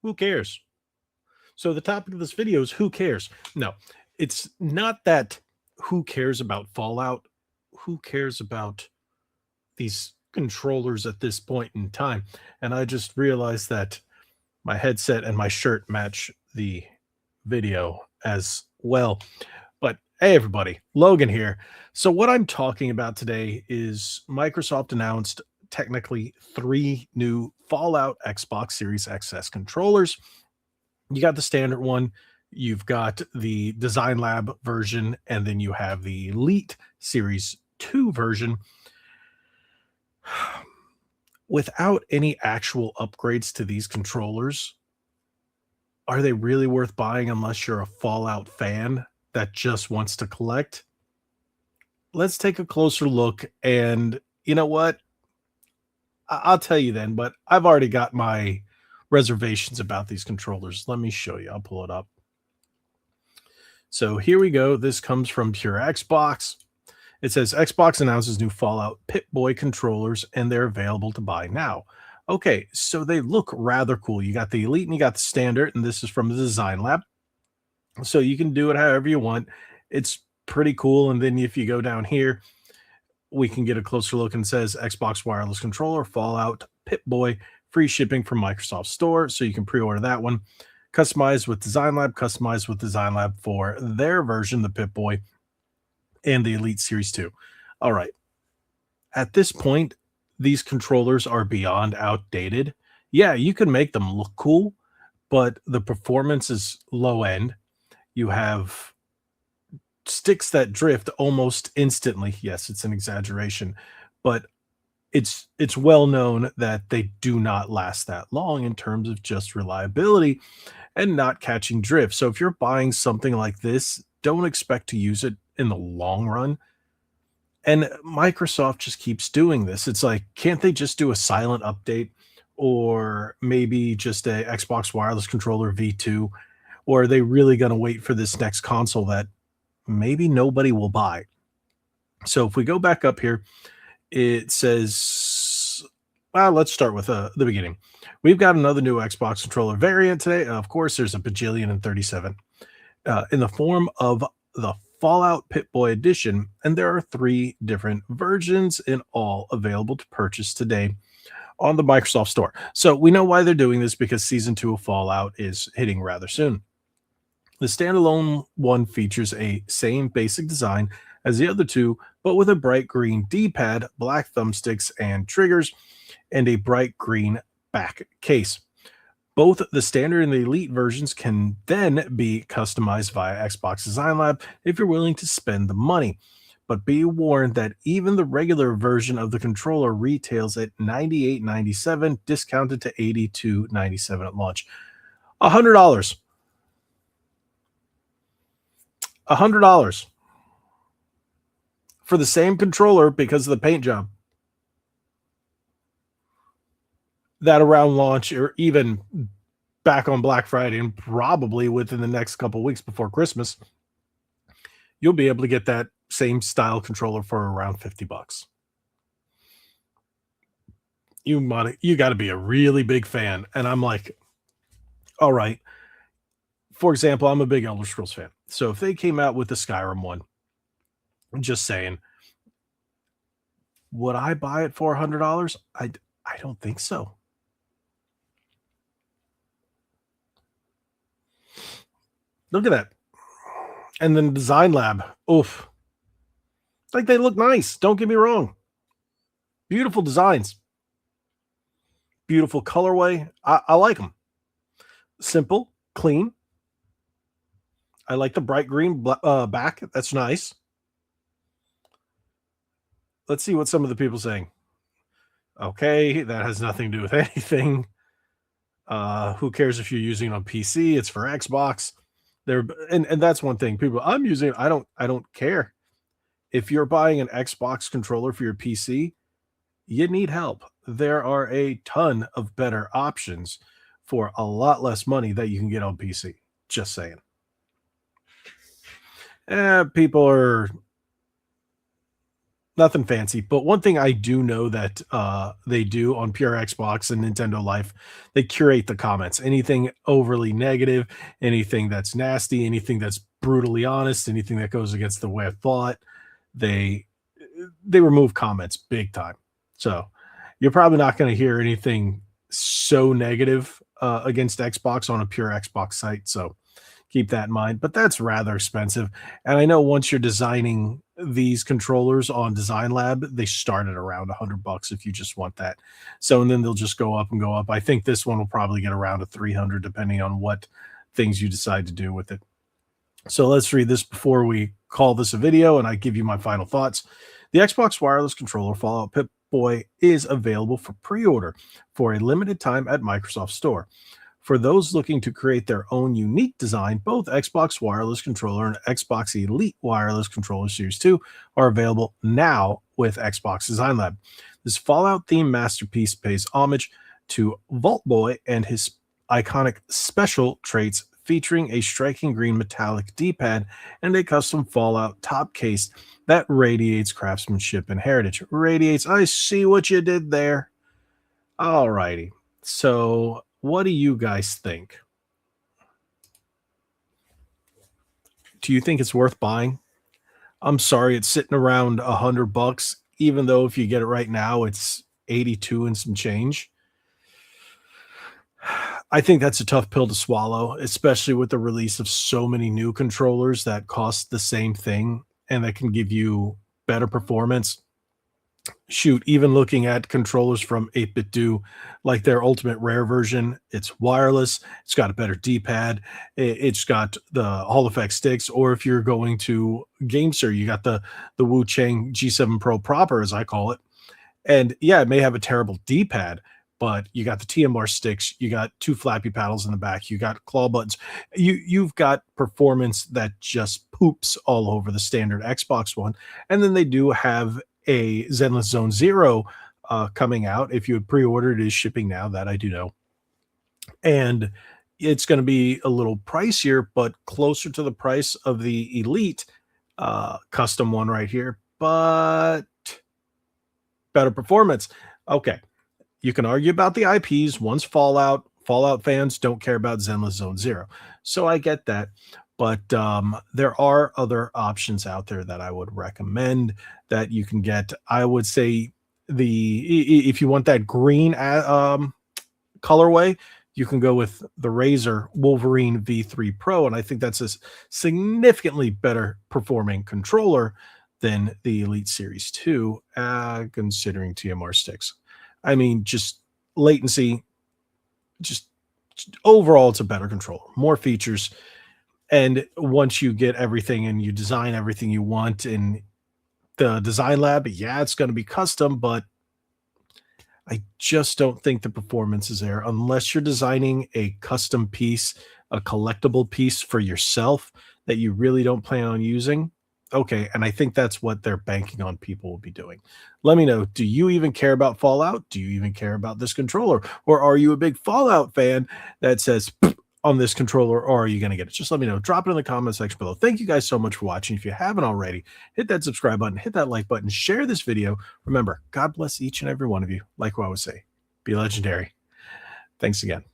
Who cares? So the topic of this video is who cares? No, it's not that who cares about Fallout. Who cares about these controllers at this point in time? And I just realized that my headset and my shirt match the video as well. But hey, everybody, Logan here. So, what I'm talking about today is Microsoft announced technically three new Fallout Xbox Series XS controllers. You got the standard one, you've got the Design Lab version, and then you have the Elite Series 2 version. Without any actual upgrades to these controllers, are they really worth buying unless you're a Fallout fan that just wants to collect? Let's take a closer look. And you know what? I'll tell you then, but I've already got my reservations about these controllers. Let me show you. I'll pull it up. So here we go. This comes from Pure Xbox. It says Xbox announces new Fallout Pip-Boy controllers and they're available to buy now. Okay, so they look rather cool. You got the Elite and you got the Standard, and this is from the Design Lab. So you can do it however you want. It's pretty cool. And then if you go down here, we can get a closer look, and it says Xbox Wireless Controller, Fallout Pip-Boy, free shipping from Microsoft Store. So you can pre-order that one. Customized with Design Lab for their version, the Pip-Boy and the Elite Series 2. All right. At this point, these controllers are beyond outdated. Yeah, you can make them look cool, but the performance is low end. You have sticks that drift almost instantly. Yes, it's an exaggeration, but it's well known that they do not last that long in terms of just reliability and not catching drift. So if you're buying something like this, don't expect to use it in the long run. And Microsoft just keeps doing this. It's like, can't they just do a silent update, or maybe just a Xbox Wireless Controller V2? Or are they really going to wait for this next console that maybe nobody will buy? So if we go back up here, it says, well, let's start with the beginning. We've got another new Xbox controller variant today. Of course, there's a bajillion and 37 in the form of the Fallout Pip-Boy Edition, and there are three different versions in all available to purchase today on the Microsoft Store. So we know why they're doing this, because Season 2 of Fallout is hitting rather soon. The standalone one features a same basic design as the other two, but with a bright green D-pad, black thumbsticks and triggers, and a bright green back case. Both the standard and the Elite versions can then be customized via Xbox Design Lab if you're willing to spend the money. But be warned that even the regular version of the controller retails at $98.97, discounted to $82.97 at launch. $100. $100 for the same controller because of the paint job. That around launch, or even back on Black Friday, and probably within the next couple weeks before Christmas, you'll be able to get that same style controller for around $50. You got to be a really big fan. And I'm like, all right. For example, I'm a big Elder Scrolls fan. So if they came out with the Skyrim one, I'm just saying, would I buy it for $100? I don't think so. Look at that. And then Design Lab. Oof. Like, they look nice. Don't get me wrong. Beautiful designs. Beautiful colorway. I like them. Simple, clean. I like the bright green back. That's nice. Let's see what some of the people are saying. Okay, that has nothing to do with anything. Who cares if you're using it on PC? It's for Xbox. And that's one thing. People, I'm using it. I don't care. If you're buying an Xbox controller for your PC, you need help. There are a ton of better options for a lot less money that you can get on PC. Just saying. People are Nothing fancy, but one thing I do know that, they do on Pure Xbox and Nintendo Life, they curate the comments. Anything overly negative, anything that's nasty, anything that's brutally honest, anything that goes against the way of thought, they they remove comments big time. So, you're probably not gonna hear anything so negative, against Xbox on a Pure Xbox site, so keep that in mind, but that's rather expensive. And I know once you're designing these controllers on Design Lab, they start at around 100 bucks if you just want that. So, and then they'll just go up and go up. I think this one will probably get around to 300 depending on what things you decide to do with it. So let's read this before we call this a video and I give you my final thoughts. The Xbox wireless controller Fallout Pip Boy is available for pre-order for a limited time at Microsoft Store. For those looking to create their own unique design, both Xbox Wireless Controller and Xbox Elite Wireless Controller Series 2 are available now with Xbox Design Lab. This Fallout themed masterpiece pays homage to Vault Boy and his iconic special traits, featuring a striking green metallic D-pad and a custom Fallout top case that radiates craftsmanship and heritage. Radiates, I see what you did there. All righty. So, what do you guys think? Do you think it's worth buying? I'm sorry, it's sitting around 100 bucks, even though if you get it right now, it's 82 and some change. I think that's a tough pill to swallow, especially with the release of so many new controllers that cost the same thing and that can give you better performance. Shoot, even looking at controllers from 8-bit do, like their ultimate rare version, it's wireless, it's got a better d-pad, it's got the hall effect sticks, or if you're going to gamester, you got the Wu Chang G7 Pro proper, as I call it. And yeah, it may have a terrible d-pad, but you got the TMR sticks, you got two flappy paddles in the back, you got claw buttons, you've got performance that just poops all over the standard Xbox One. And then they do have a Zenless Zone Zero coming out. If you had pre-ordered, it is shipping now. That I do know, and it's going to be a little pricier, but closer to the price of the Elite custom one right here, but better performance. Okay, you can argue about the IPs. One's Fallout. Fallout fans don't care about Zenless Zone Zero, so I get that. But there are other options out there that I would recommend that you can get. I would say if you want that green colorway, you can go with the Razer Wolverine V3 Pro, and I think that's a significantly better performing controller than the Elite Series 2, considering TMR sticks. I mean, just latency, just overall, it's a better controller, more features. And once you get everything and you design everything you want in the Design Lab, yeah, it's going to be custom, but I just don't think the performance is there unless you're designing a custom piece, a collectible piece for yourself that you really don't plan on using. Okay, and I think that's what they're banking on people will be doing. Let me know, do you even care about Fallout? Do you even care about this controller? Or are you a big Fallout fan that says on this controller, or are you going to get it? Just let me know. Drop it in the comment section below. Thank you guys so much for watching. If you haven't already, hit that subscribe button, hit that like button, share this video. Remember, God bless each and every one of you. Like what I would say, be legendary. Thanks again.